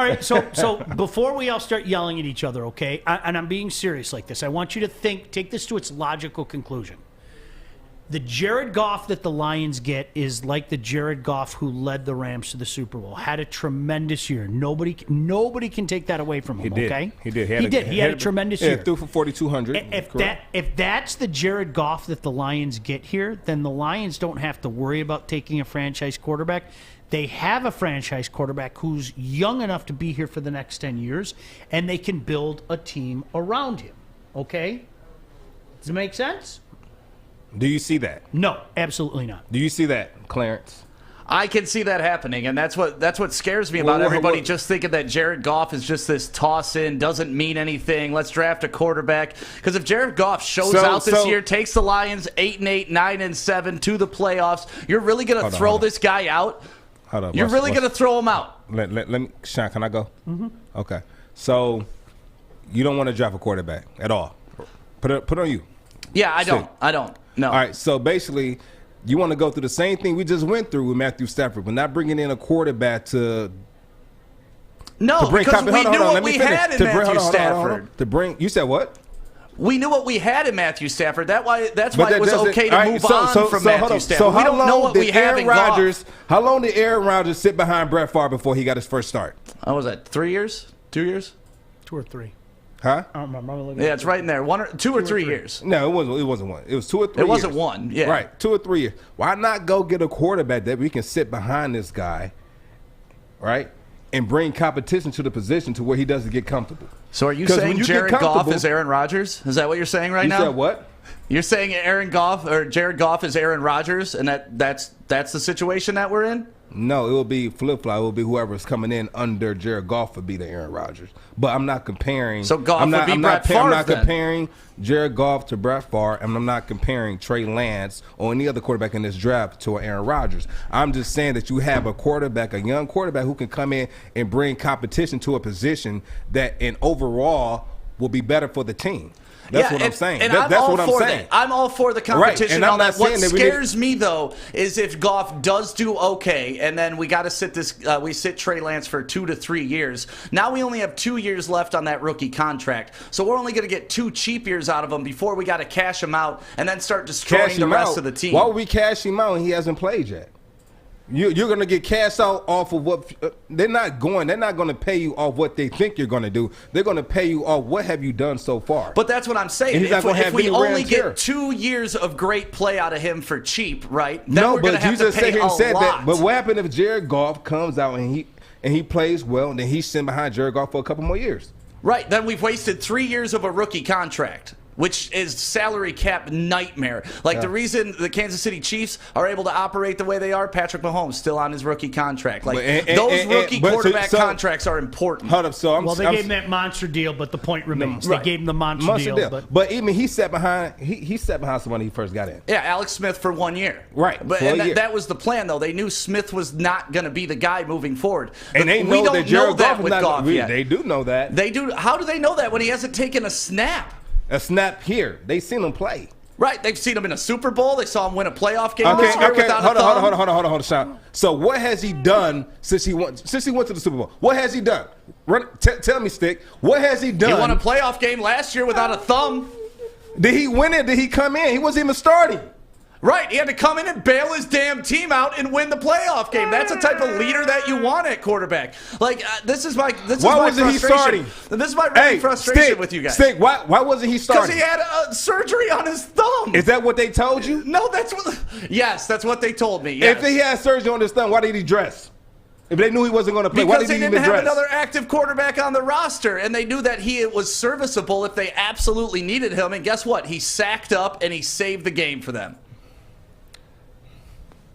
All right, so before we all start yelling at each other, okay, and I'm being serious like this, I want you to take this to its logical conclusion. The Jared Goff that the Lions get is like the Jared Goff who led the Rams to the Super Bowl. Had a tremendous year. Nobody can take that away from him. Okay, he did. He had a tremendous year. Threw for 4,200. If that's the Jared Goff that the Lions get here, then the Lions don't have to worry about taking a franchise quarterback. They have a franchise quarterback who's young enough to be here for the next 10 years, and they can build a team around him. Okay, does it make sense? Do you see that? No, absolutely not. Do you see that, Clarence? I can see that happening, and that's what scares me about everybody just thinking that Jared Goff is just this toss-in, doesn't mean anything, let's draft a quarterback. Because if Jared Goff shows out this year, takes the Lions 8-8, 9-7 to the playoffs, you're really going to throw this guy out? Hold on. You're really going to throw him out? Let me, Sean, can I go? Mm-hmm. Okay. So you don't want to draft a quarterback at all. Put it on you. Yeah, I don't. No. All right, so basically, you want to go through the same thing we just went through with Matthew Stafford, but not bringing in a quarterback to bring because we knew what we had in Matthew Stafford. You said what? We knew what we had in Matthew Stafford. That's why it was okay to move on from Matthew Stafford. So we don't know what we have in Goff. How long did Aaron Rodgers sit behind Brett Favre before he got his first start? What was that, 3 years? 2 years? 2 or 3. Huh? I don't remember. Yeah, it's right in there. 2 or 3 years. No, it wasn't one. It was 2 or 3 years. It wasn't one, yeah. Right, 2 or 3 years. Why not go get a quarterback that we can sit behind this guy, right, and bring competition to the position to where he doesn't get comfortable? So are you saying Jared Goff is Aaron Rodgers? Is that what you're saying right now? You said what? You're saying Jared Goff is Aaron Rodgers, and that's the situation that we're in? No, it will be flip-flop. It will be whoever's coming in under Jared Goff would be the Aaron Rodgers. But I'm not comparing. So Goff would be Brett Favre. I'm not comparing Jared Goff to Brett Favre, and I'm not comparing Trey Lance or any other quarterback in this draft to Aaron Rodgers. I'm just saying that you have a quarterback, a young quarterback who can come in and bring competition to a position that, in overall, will be better for the team. That's what I'm saying. That's what I'm saying. I'm all for the competition. Right. And what scares me though is if Goff does do okay, and then we got to sit Trey Lance for 2 to 3 years. Now we only have 2 years left on that rookie contract, so we're only going to get 2 cheap years out of him before we got to cash him out and then start destroying the rest of the team. Why would we cash him out when he hasn't played yet? You're going to get cashed out off of what they're not going to pay you off what they think you're going to do. They're going to pay you off what have you done so far. But that's what I'm saying. If we only get 2 years of great play out of him for cheap, right? Then we're going to have to pay a lot. But what happened if Jared Goff comes out and he plays well, and then he's sitting behind Jared Goff for a couple more years? Right. Then we've wasted 3 years of a rookie contract, which is salary cap nightmare. The reason the Kansas City Chiefs are able to operate the way they are, Patrick Mahomes still on his rookie contract. Those rookie quarterback contracts are important. Hold up, they gave him that monster deal, but the point remains. They gave him the monster deal. But even he sat behind someone when he first got in. Yeah, Alex Smith for 1 year. Right. But that was the plan, though. They knew Smith was not going to be the guy moving forward. And they know we don't that Jared Goff with Goff yet. They do know that. They do. How do they know that when he hasn't taken a snap? A snap here. They seen him play. Right. They've seen him in a Super Bowl. They saw him win a playoff game this year without a thumb. Hold on, Sean. So what has he done since he went to the Super Bowl? What has he done? Tell me, Stick. What has he done? He won a playoff game last year without a thumb. Did he win it? Did he come in? He wasn't even starting. Right, he had to come in and bail his damn team out and win the playoff game. That's the type of leader that you want at quarterback. This is my frustration. Why wasn't he starting? This is my frustration with you guys. Stick, why wasn't he starting? Because he had surgery on his thumb. Is that what they told you? No, that's what they told me. Yes. If he had surgery on his thumb, why did he dress? If they knew he wasn't going to play, why did he even dress? Because they didn't have another active quarterback on the roster, and they knew that he was serviceable if they absolutely needed him. And guess what? He sacked up and he saved the game for them.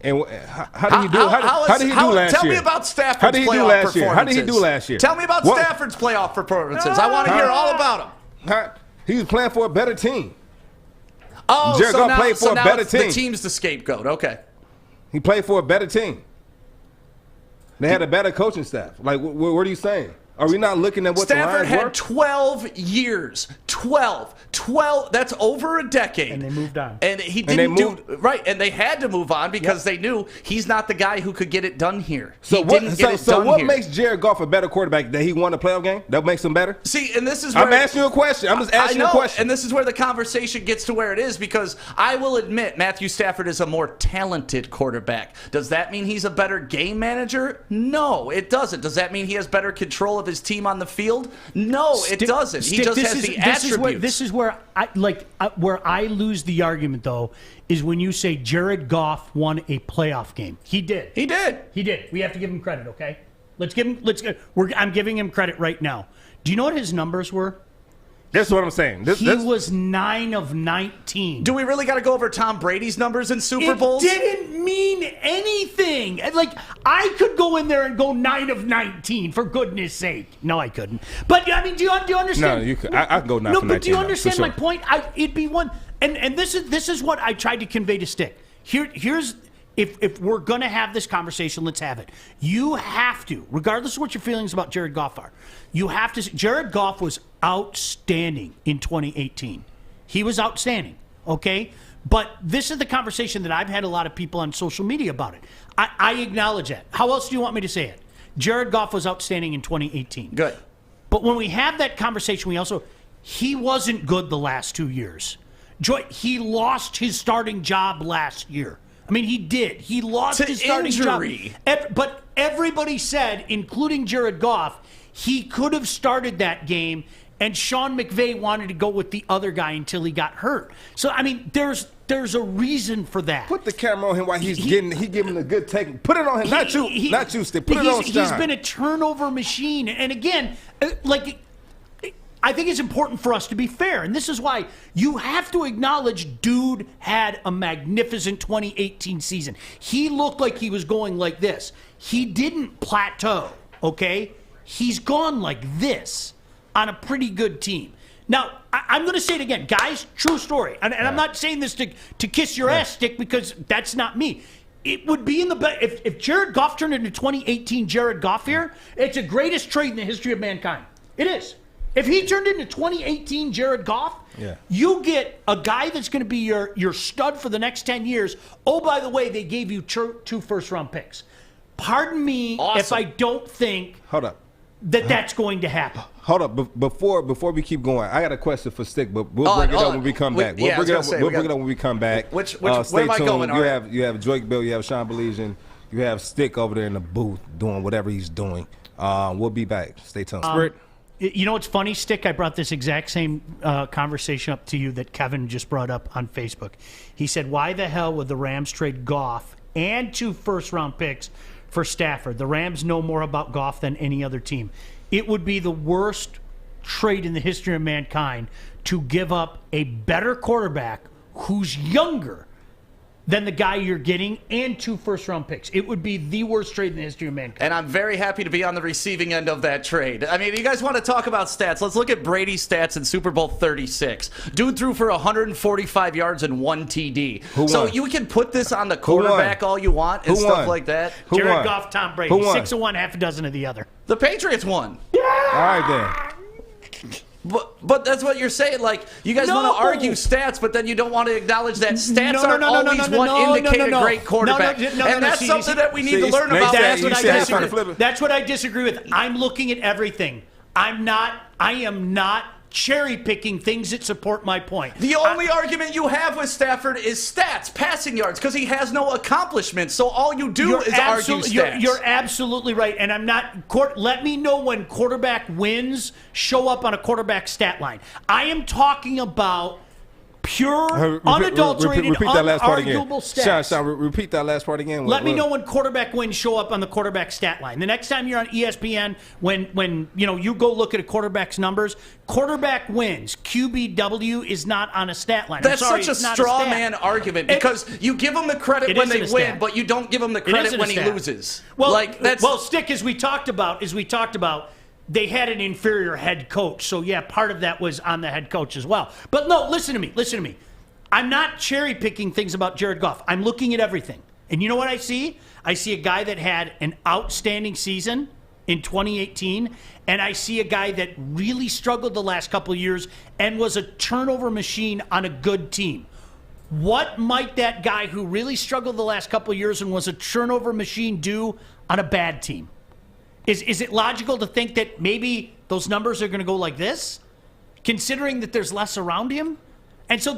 And how did he do? How did he do last year? Tell me about Stafford's playoff performances. How did he do last year? Tell me about Stafford's playoff performances. I want to hear all about them. He was playing for a better team. Oh, Jared Goff played for a better team. The team's the scapegoat. Okay. He played for a better team. They had a better coaching staff. What are you saying? Are we not looking at what Stafford the Lions had were? 12 years. 12. That's over a decade. And they moved on. And he didn't and they had to move on because they knew he's not the guy who could get it done here. So what makes Jared Goff a better quarterback? That he won a playoff game? That makes him better? See, and this is where I'm asking you a question. I'm just asking you a question. And this is where the conversation gets to where it is, because I will admit Matthew Stafford is a more talented quarterback. Does that mean he's a better game manager? No, it doesn't. Does that mean he has better control of his team on the field? No, it doesn't. He just has the attributes. This is where I lose the argument, though, is when you say Jared Goff won a playoff game. He did. He did. We have to give him credit, okay? I'm giving him credit right now. Do you know what his numbers were? That's what I'm saying. He was 9 of 19. Do we really got to go over Tom Brady's numbers in Super Bowls? It didn't mean anything. Like, I could go in there and go 9 of 19, for goodness sake. No, I couldn't. But, I mean, do you understand? No, you could. I can go 9 for 19. No, but do you understand my point? It'd be one. And this is what I tried to convey to Stick. Here's... If we're going to have this conversation, let's have it. You have to, regardless of what your feelings about Jared Goff are, you have to. Jared Goff was outstanding in 2018. He was outstanding, okay? But this is the conversation that I've had a lot of people on social media about it. I acknowledge that. How else do you want me to say it? Jared Goff was outstanding in 2018. Good. But when we have that conversation, he wasn't good the last 2 years. He lost his starting job last year. I mean, he did. He lost his starting job. But everybody said, including Jared Goff, he could have started that game, and Sean McVay wanted to go with the other guy until he got hurt. So, I mean, there's a reason for that. Put the camera on him while he's giving a good take. Put it on him. Not you, Stick. Put it on Stein. He's been a turnover machine. And again, I think it's important for us to be fair, and this is why you have to acknowledge dude had a magnificent 2018 season. He looked like he was going like this. He didn't plateau, okay? He's gone like this on a pretty good team. Now, I'm going to say it again. Guys, true story. And I'm not saying this to kiss your ass, Stick, because that's not me. It would be in the best. If Jared Goff turned into 2018 Jared Goff here, it's the greatest trade in the history of mankind. It is. If he turned into 2018 Jared Goff, you get a guy that's going to be your stud for the next 10 years. Oh, by the way, they gave you 2 first-round picks. Pardon me if I don't think that's going to happen. Hold up. Before we keep going, I got a question for Stick, but we'll bring it up when we come back. We'll bring it up when we come back. Where stay am I tuned. going? You have Joique Bell, you have Sean Baligian, you have Stick over there in the booth doing whatever he's doing. We'll be back. Stay tuned. You know what's funny, Stick? I brought this exact same conversation up to you that Kevin just brought up on Facebook. He said, why the hell would the Rams trade Goff and 2 first-round picks for Stafford? The Rams know more about Goff than any other team. It would be the worst trade in the history of mankind to give up a better quarterback who's younger than the guy you're getting and 2 first-round picks. It would be the worst trade in the history of mankind. And I'm very happy to be on the receiving end of that trade. I mean, you guys want to talk about stats? Let's look at Brady's stats in Super Bowl 36. Dude threw for 145 yards and 1 TD. So you can put this on the quarterback all you want and stuff like that. Jared Goff, Tom Brady. 6 of one, half a dozen of the other. The Patriots won. Yeah! All right, then. But that's what you're saying. Like, you guys want to argue stats, but then you don't want to acknowledge that stats aren't always what indicate a great quarterback. And that's something that we need to learn about. That's what I disagree with. I'm looking at everything. I am not cherry-picking things that support my point. The only argument you have with Stafford is stats, passing yards, because he has no accomplishments. So all you do is argue stats. You're absolutely right, and I'm not. Let me know when quarterback wins show up on a quarterback stat line. I am talking about pure, unadulterated, unarguable stats. Sean, repeat that last part again. Let me know when quarterback wins show up on the quarterback stat line. The next time you're on ESPN, when you go look at a quarterback's numbers, quarterback wins. QBW is not on a stat line. That's such a straw man argument because you give them the credit when they win, but you don't give him the credit when he loses. Well, Stick, as we talked about, they had an inferior head coach. So, yeah, part of that was on the head coach as well. But, no, listen to me. I'm not cherry-picking things about Jared Goff. I'm looking at everything. And you know what I see? I see a guy that had an outstanding season in 2018, and I see a guy that really struggled the last couple of years and was a turnover machine on a good team. What might that guy who really struggled the last couple of years and was a turnover machine do on a bad team? Is it logical to think that maybe those numbers are going to go like this, considering that there's less around him? And so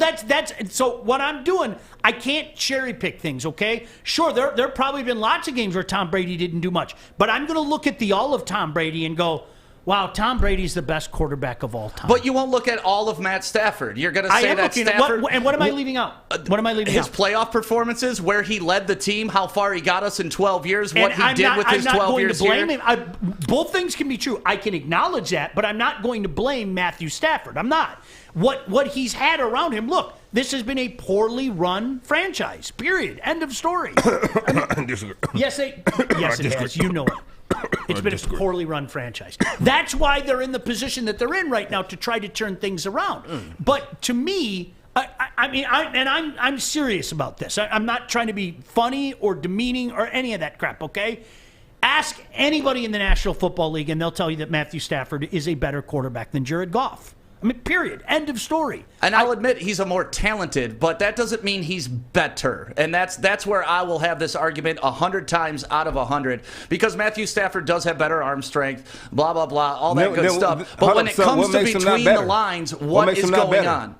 so what I'm doing, I can't cherry pick things, okay? Sure, there probably been lots of games where Tom Brady didn't do much, but I'm going to look at the all of Tom Brady and go, wow, Tom Brady's the best quarterback of all time. But you won't look at all of Matt Stafford. You're going to say that Stafford... And what am I leaving out? What am I leaving out? His playoff performances, where he led the team, how far he got us in 12 years, what he did with his 12 years here. I'm not going to blame him. Both things can be true. I can acknowledge that, but I'm not going to blame Matthew Stafford. I'm not. What he's had around him, look, this has been a poorly run franchise, period. End of story. Yes, it has. You know it. It's been a poorly run franchise. That's why they're in the position that they're in right now, to try to turn things around. But to me, I'm serious about this. I'm not trying to be funny or demeaning or any of that crap, okay? Ask anybody in the National Football League, and they'll tell you that Matthew Stafford is a better quarterback than Jared Goff. I mean, period. End of story. And I'll admit he's a more talented, but that doesn't mean he's better. And that's where I will have this argument 100 times out of 100, because Matthew Stafford does have better arm strength, blah, blah, blah, all that good stuff. But when it comes to between the lines, what is going on?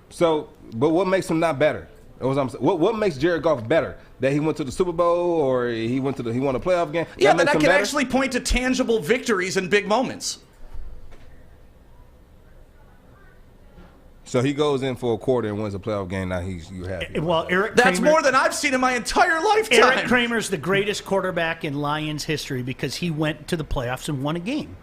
So, but what makes him not better? What makes Jared Goff better? That he went to the Super Bowl, or he won a playoff game? Yeah, but that can actually point to tangible victories and big moments. So he goes in for a quarter and wins a playoff game. Now you happy? Well, that's more than I've seen in my entire lifetime. Eric Kramer's the greatest quarterback in Lions history because he went to the playoffs and won a game.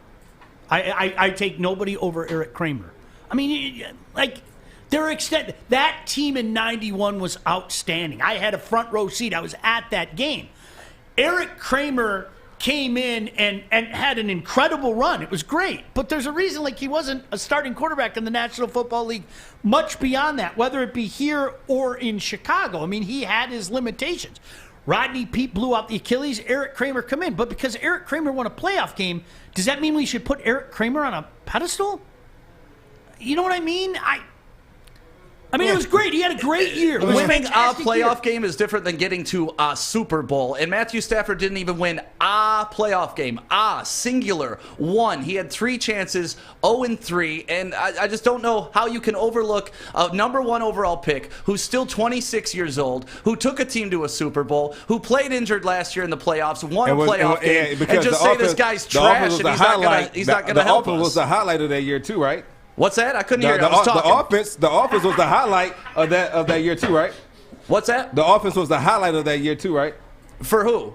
I take nobody over Eric Kramer. I mean, like, that team in '91 was outstanding. I had a front row seat. I was at that game. Eric Kramer came in and had an incredible run. It was great. But there's a reason, like, he wasn't a starting quarterback in the National Football League much beyond that, whether it be here or in Chicago. I mean, he had his limitations. Rodney Peete blew out the Achilles. Eric Kramer come in. But because Eric Kramer won a playoff game, does that mean we should put Eric Kramer on a pedestal? You know what I mean? I mean, it was great. He had a great year. Winning a playoff game is different than getting to a Super Bowl. And Matthew Stafford didn't even win a playoff game. Singular. One. He had 3 chances, 0-3. And I just don't know how you can overlook a number 1 overall pick who's still 26 years old, who took a team to a Super Bowl, who played injured last year in the playoffs, won a playoff game, and just say this guy's trash and he's not going to help us. The offense was the highlight of that year too, right? What's that? I couldn't hear you. I was talking. The offense was the highlight of that year too, right? What's that? The offense was the highlight of that year too, right? For who?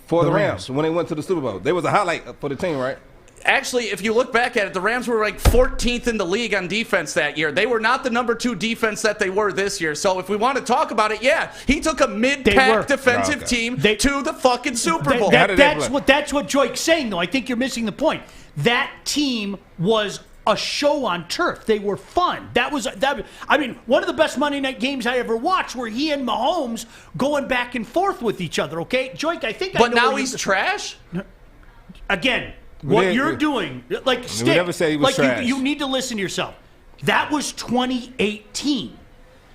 For the Rams when they went to the Super Bowl. They was a highlight for the team, right? Actually, if you look back at it, the Rams were like 14th in the league on defense that year. They were not the number 2 defense that they were this year. So if we want to talk about it, yeah, he took a mid-pack defensive team to the fucking Super Bowl. That's what Joique's saying, though. I think you're missing the point. That team was a show on turf. They were fun. I mean, one of the best Monday night games I ever watched were he and Mahomes going back and forth with each other, okay? Joique, I think But now he's trash? Again, what you're doing, like, we never said he was trash. You need to listen to yourself. That was 2018.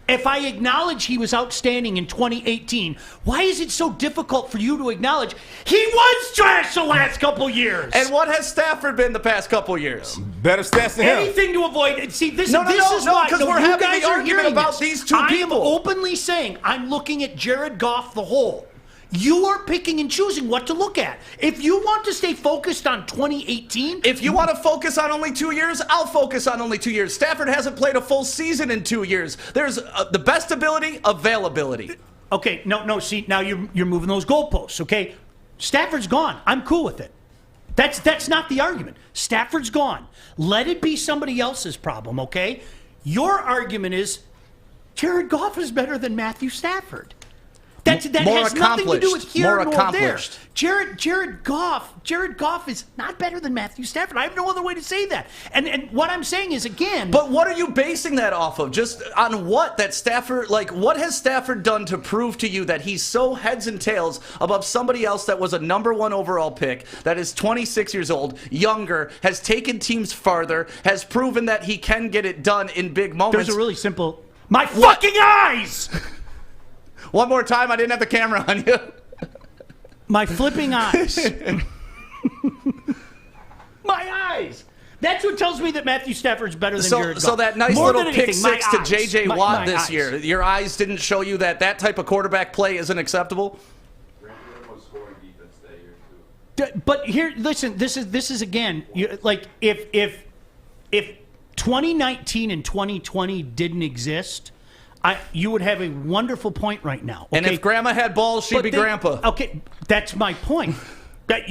If I acknowledge he was outstanding in 2018, why is it so difficult for you to acknowledge he was trash the last couple years? And what has Stafford been the past couple years? Better stats than him. Anything to avoid it. See, this is why. Because we're having the argument about these two people. I am openly saying I'm looking at Jared Goff the whole. You are picking and choosing what to look at. If you want to stay focused on 2018... If you want to focus on only 2 years, I'll focus on only 2 years. Stafford hasn't played a full season in 2 years. There's the best ability, availability. Okay, no, see, now you're moving those goalposts, okay? Stafford's gone. I'm cool with it. That's not the argument. Stafford's gone. Let it be somebody else's problem, okay? Your argument is Jared Goff is better than Matthew Stafford. That has nothing to do with here more nor accomplished. there. Jared Goff is not better than Matthew Stafford. I have no other way to say that. And what I'm saying is, again... But what are you basing that off of? Just on what? That Stafford... Like, what has Stafford done to prove to you that he's so heads and tails above somebody else that was a #1 overall pick, that is 26 years old, younger, has taken teams farther, has proven that he can get it done in big moments? There's a really simple... My fucking eyes! One more time, I didn't have the camera on you. My flipping eyes. My eyes. That's what tells me that Matthew Stafford's better than Jared Goff. So that nice More little than pick anything, six to eyes. J.J. Watt My this eyes. year, your eyes didn't show you that that type of quarterback play isn't acceptable? But here, listen. This is again, like if 2019 and 2020 didn't exist, you would have a wonderful point right now. Okay? And if Grandma had balls, she'd be Grandpa. Okay, that's my point.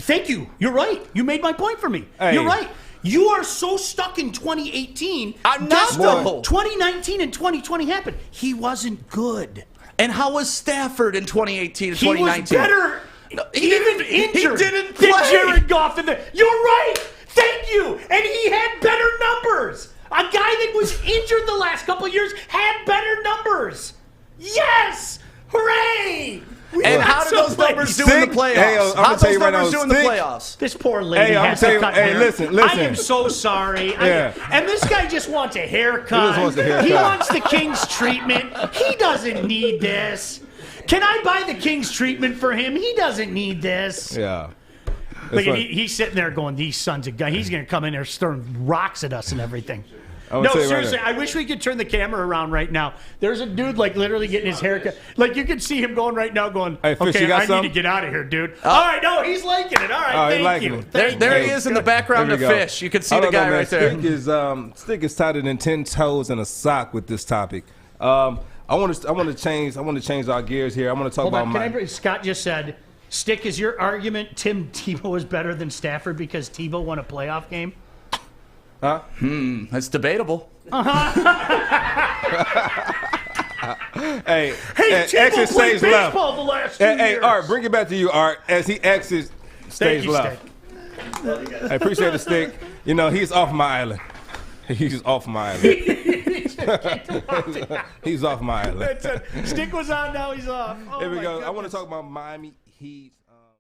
Thank you. You're right. You made my point for me. Hey. You're right. You are so stuck in 2018. I'm not, though. 2019 and 2020 happened. He wasn't good. And how was Stafford in 2018 and He 2019? was better. No, even injured he didn't than play. Jared Goff in there. You're right. Thank you. And he had better numbers. A guy that was injured the last couple of years had better numbers. Yes. Hooray. And how did those numbers do in the playoffs? Hey, how did those numbers do in the playoffs? This poor lady Hey, I'm has tell to you- cut hey, hair. listen. I am so sorry. Yeah. And this guy just wants a haircut. He just wants a haircut. He wants the King's treatment. He doesn't need this. Can I buy the King's treatment for him? He doesn't need this. Yeah. Look, he's sitting there going, these sons of guns. He's going to come in there throwing rocks at us and everything. No, seriously, I wish we could turn the camera around right now. There's a dude like literally getting his haircut. Like you can see him going right now going, Hey, Fish, okay, you got I some? need to get out of here, dude. All right, no, he's liking it. All right, he's thank liking you. it. There he is in the background There of we go. Fish. You can see I the don't know, guy man. right there. Stick is tighter than 10 toes in a sock with this topic. I want to change our gears here. I want to talk Hold about on, Scott just said, Stick, is your argument Tim Tebow is better than Stafford because Tebow won a playoff game? Huh? That's debatable. Hey, Tebow exit played stage left. baseball the last 2 years. Hey, Art, bring it back to you, Art, as he exits stage Thank you, left. Stick. I appreciate the Stick. You know, he's off my island. He's off my island. He's off my island. Stick was on, now he's off. Oh Here we my go. I goodness. want to talk about Miami Heat.